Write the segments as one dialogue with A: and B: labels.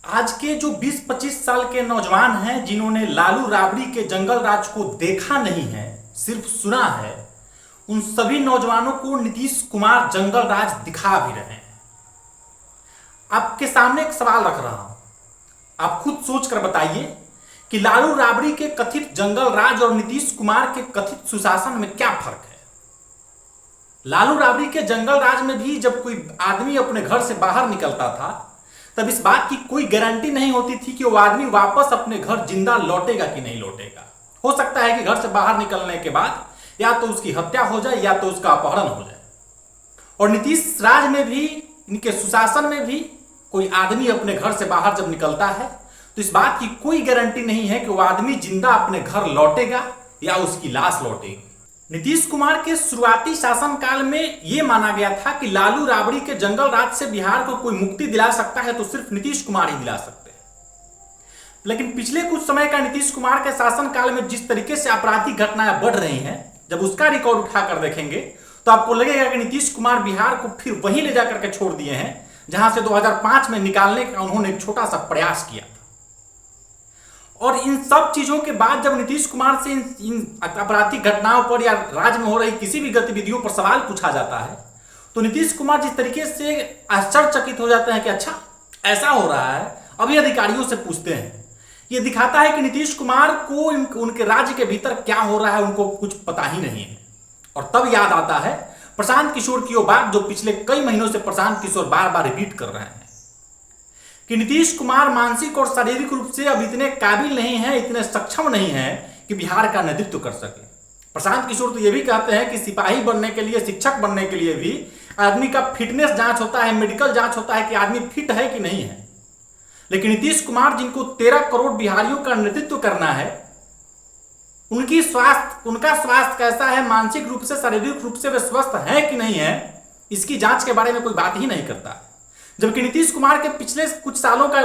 A: आज के जो 20-25 साल के नौजवान हैं जिन्होंने लालू राबड़ी के जंगल राज को देखा नहीं है, सिर्फ सुना है, उन सभी नौजवानों को नीतीश कुमार जंगल राज दिखा भी रहे हैं। आपके सामने एक सवाल रख रहा हूं, आप खुद सोच कर बताइए कि लालू राबड़ी के कथित जंगल राज और नीतीश कुमार के कथित सुशासन में क्या फर्क है। लालू राबड़ी के जंगल राज में भी जब कोई आदमी अपने घर से बाहर निकलता था तब इस बात की कोई गारंटी नहीं होती थी कि वो आदमी वापस अपने घर जिंदा लौटेगा कि नहीं लौटेगा। हो सकता है कि घर से बाहर निकलने के बाद या तो उसकी हत्या हो जाए या तो उसका अपहरण हो जाए। और नीतीश राज में भी, इनके सुशासन में भी कोई आदमी अपने घर से बाहर जब निकलता है तो इस बात की कोई गारंटी नहीं है कि वो आदमी जिंदा अपने घर लौटेगा या उसकी लाश लौटेगी। नीतीश कुमार के शुरुआती शासनकाल में यह माना गया था कि लालू राबड़ी के जंगल राज से बिहार को कोई मुक्ति दिला सकता है तो सिर्फ नीतीश कुमार ही दिला सकते हैं। लेकिन पिछले कुछ समय का नीतीश कुमार के शासनकाल में जिस तरीके से आपराधिक घटनाएं बढ़ रही हैं, जब उसका रिकॉर्ड उठाकर देखेंगे तो आपको लगेगा कि नीतीश कुमार बिहार को फिर वहीं ले जाकर के छोड़ दिए हैं जहां से 2005 में निकालने का उन्होंने एक छोटा सा प्रयास किया था। और इन सब चीजों के बाद जब नीतीश कुमार से इन आपराधिक घटनाओं पर या राज्य में हो रही किसी भी गतिविधियों पर सवाल पूछा जाता है तो नीतीश कुमार जिस तरीके से आश्चर्यचकित हो जाते हैं कि अच्छा ऐसा हो रहा है, अभी अधिकारियों से पूछते हैं। ये दिखाता है कि नीतीश कुमार को उनके राज्य के भीतर क्या हो रहा है उनको कुछ पता ही नहीं है। और तब याद आता है प्रशांत किशोर की वो बात जो पिछले कई महीनों से प्रशांत किशोर बार बार रिपीट कर रहे हैं कि नीतीश कुमार मानसिक और शारीरिक रूप से अब इतने काबिल नहीं है, इतने सक्षम नहीं है कि बिहार का नेतृत्व कर सके। प्रशांत किशोर तो ये भी कहते हैं कि सिपाही बनने के लिए, शिक्षक बनने के लिए भी आदमी का फिटनेस जांच होता है, मेडिकल जांच होता है कि आदमी फिट है कि नहीं है। लेकिन नीतीश कुमार जिनको 13 करोड़ बिहारियों का नेतृत्व करना है, उनका स्वास्थ्य कैसा है, मानसिक रूप से, शारीरिक रूप से वे स्वस्थ है कि नहीं है, इसकी जांच के बारे में कोई बात ही नहीं करता। जबकि नीतीश कुमार के पिछले कुछ सालों का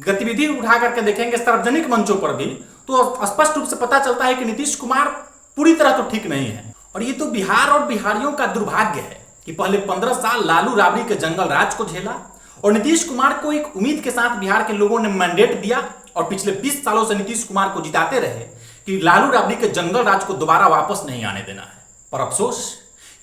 A: गतिविधि उठा करके देखेंगे सार्वजनिक मंचों पर भी तो स्पष्ट रूप से पता चलता है कि नीतीश कुमार पूरी तरह तो ठीक नहीं है। और ये तो बिहार और बिहारियों का दुर्भाग्य है कि पहले 15 साल लालू राबड़ी के जंगल राज को झेला और नीतीश कुमार को एक उम्मीद के साथ बिहार के लोगों ने मैंडेट दिया और पिछले 20 सालों से नीतीश कुमार को जिताते रहे कि लालू राबड़ी के जंगल राज को दोबारा वापस नहीं आने देना है। पर अफसोस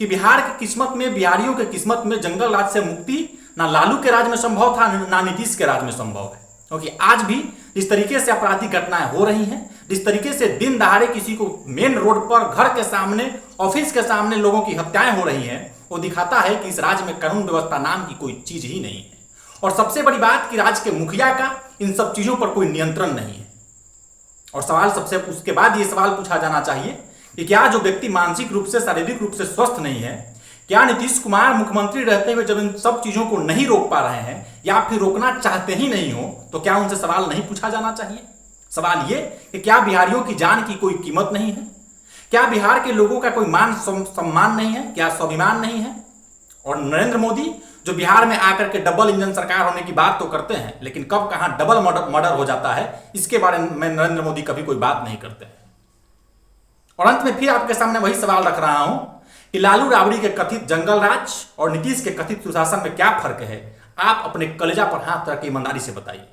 A: कि बिहार की किस्मत में, बिहारियों की किस्मत में जंगल राज से मुक्ति ना लालू के राज में संभव था ना नीतीश के राज में संभव है। क्योंकि आज भी जिस तरीके से आपराधिक घटनाएं हो रही हैं, जिस तरीके से दिन दहाड़े किसी को मेन रोड पर, घर के सामने, ऑफिस के सामने लोगों की हत्याएं हो रही हैं, वो दिखाता है कि इस राज्य में कानून व्यवस्था नाम की कोई चीज ही नहीं है। और सबसे बड़ी बात कि राज्य के मुखिया का इन सब चीजों पर कोई नियंत्रण नहीं है। और सवाल सबसे उसके बाद ये सवाल पूछा जाना चाहिए कि क्या जो व्यक्ति मानसिक रूप से, शारीरिक रूप से स्वस्थ नहीं है, क्या नीतीश कुमार मुख्यमंत्री रहते हुए जब इन सब चीजों को नहीं रोक पा रहे हैं या फिर रोकना चाहते ही नहीं हो तो क्या उनसे सवाल नहीं पूछा जाना चाहिए? सवाल ये कि क्या बिहारियों की जान की कोई कीमत नहीं है? क्या बिहार के लोगों का कोई मान सम्मान नहीं है? क्या स्वाभिमान नहीं है? और नरेंद्र मोदी जो बिहार में आकर के डबल इंजन सरकार होने की बात तो करते हैं, लेकिन कब कहां डबल मर्डर हो जाता है इसके बारे में नरेंद्र मोदी कभी कोई बात नहीं करते हैं। और अंत में फिर आपके सामने वही सवाल रख रहा हूं कि लालू राबड़ी के कथित जंगल राज और नीतीश के कथित सुशासन में क्या फर्क है? आप अपने कलेजा पर हाथ रख के ईमानदारी से बताइए।